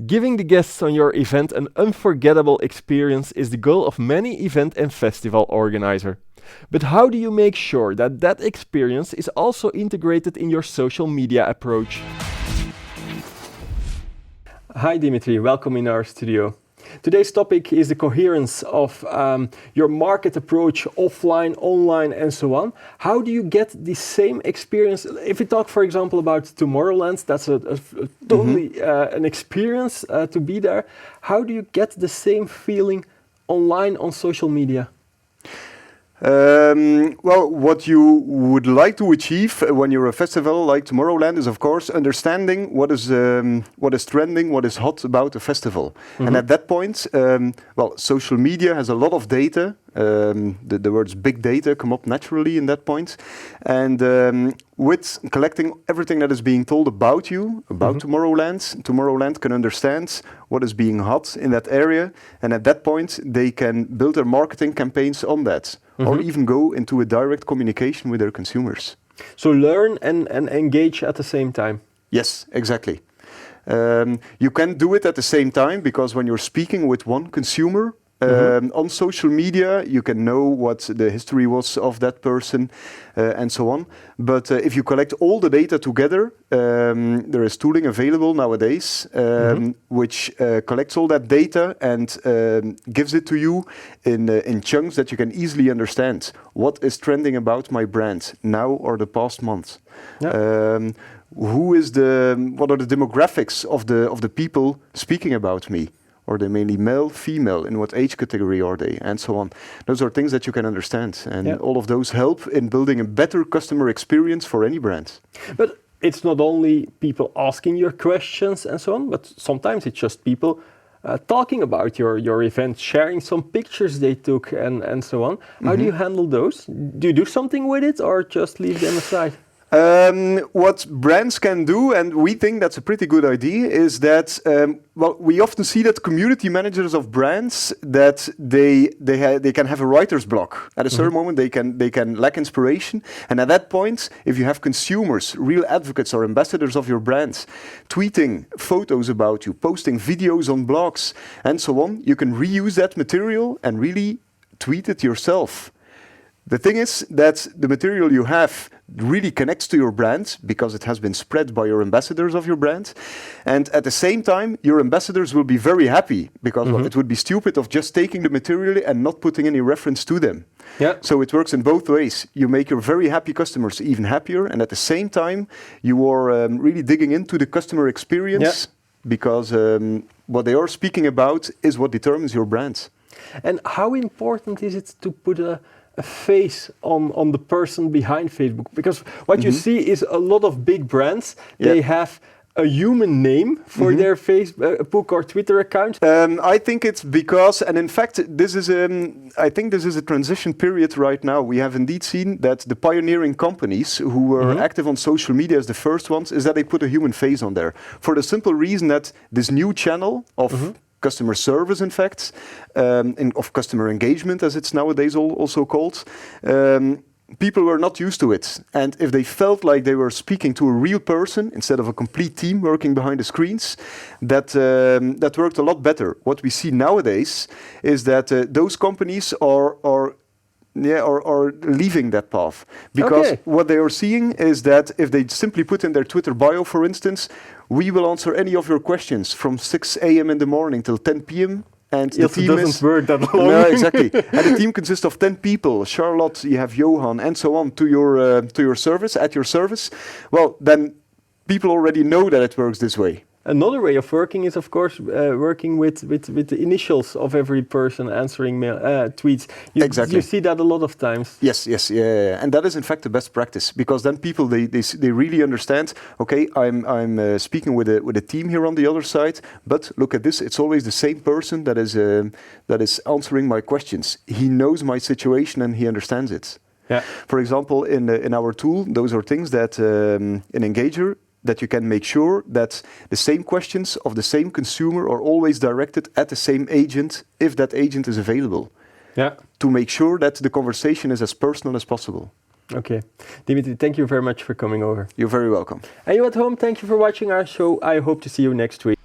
Giving the guests on your event an unforgettable experience is the goal of many event and festival organizers. But how do you make sure that that experience is also integrated in your social media approach? Hi Dimitri, welcome in our studio. Today's topic is the coherence of your market approach offline, online and so on. How do you get the same experience? If we talk, for example, about Tomorrowland, that's a totally an experience to be there. How do you get the same feeling online on social media? Well, what you would like to achieve when you're a festival like Tomorrowland is, of course, understanding what is trending, what is hot about the festival. And at that point, well, social media has a lot of data. The words big data come up naturally in that point. And with collecting everything that is being told about you, about Tomorrowland can understand what is being hot in that area. And at that point, they can build their marketing campaigns on that. Or even go into a direct communication with their consumers. So learn and engage at the same time. Yes, exactly. You can do it at the same time because when you're speaking with one consumer on social media, you can know what the history was of that person and so on. But if you collect all the data together, there is tooling available nowadays which collects all that data and gives it to you in chunks that you can easily understand. What is trending about my brand now or the past month? Yeah. What are the demographics of the people speaking about me? Are they mainly male, female? In what age category are they? And so on. Those are things that you can understand. And all of those help in building a better customer experience for any brand. But it's not only people asking your questions and so on, but sometimes it's just people talking about your event, sharing some pictures they took and so on. How do you handle those? Do you do something with it or just leave them aside? What brands can do, and we think that's a pretty good idea, is that well, we often see that community managers of brands that they can have a writer's block. At a certain moment, they can lack inspiration, and at that point, if you have consumers, real advocates or ambassadors of your brands, tweeting photos about you, posting videos on blogs, and so on, you can reuse that material and really tweet it yourself. The thing is that the material you have really connects to your brand because it has been spread by your ambassadors of your brand. And at the same time, your ambassadors will be very happy because well, it would be stupid of just taking the material and not putting any reference to them. Yeah. So it works in both ways. You make your very happy customers even happier. And at the same time, you are really digging into the customer experience because what they are speaking about is what determines your brand. And how important is it to put a face on the person behind Facebook? Because what you see is a lot of big brands, they have a human name for their Facebook or Twitter account. I think it's because, and in fact, I think this is a transition period right now. We have indeed seen that the pioneering companies who were active on social media as the first ones, is that they put a human face on there. For the simple reason that this new channel of customer service, in fact, of customer engagement, as it's nowadays also called, people were not used to it. And if they felt like they were speaking to a real person instead of a complete team working behind the screens, that worked a lot better. What we see nowadays is that those companies are leaving that path. Because what they are seeing is that if they simply put in their Twitter bio, for instance, we will answer any of your questions from 6 a.m. in the morning till 10 p.m. And the team doesn't work that long. No, exactly. And the team consists of 10 people. Charlotte, you have Johan, and so on to your service, at your service. Well, then people already know that it works this way. Another way of working is, of course, working with the initials of every person answering tweets. Exactly. You see that a lot of times. Yes, yeah. And that is in fact the best practice, because then people they really understand. Okay, I'm speaking with a team here on the other side, but look at this. It's always the same person that is answering my questions. He knows my situation and he understands it. Yeah. For example, in our tool, those are things that in Engager, that you can make sure that the same questions of the same consumer are always directed at the same agent if that agent is available. Yeah. To make sure that the conversation is as personal as possible. Okay. Dimitri, thank you very much for coming over. You're very welcome. And you at home, thank you for watching our show. I hope to see you next week.